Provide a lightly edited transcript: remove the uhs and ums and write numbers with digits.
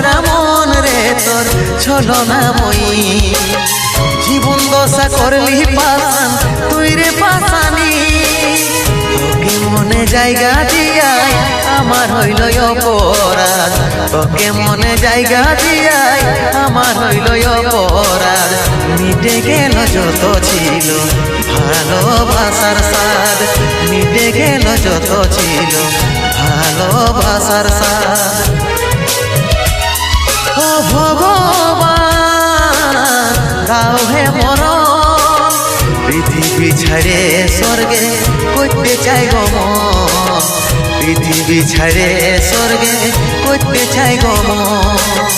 ভরা মন রে তোর ছলনা মই জীবন দশা করলি পাশান তুই রে পাশানি তোকে মনে জায়গা দিয়াই আমার হইল অপরাধ তোকে মনে জায়গা দিয়াই আমার হইল অপরাধ মিটে গেল যত ছিল ভালোবাসার স্বাদ মিটে গেল যত ছিল ভালোবাসার স্বাদ ও ভগবান দাও হে মরণ পৃথিবী ছাড়ে স্বর্গে করতে চাই গমন পৃথিবী ছাড়ে স্বর্গে করতে চাই গমন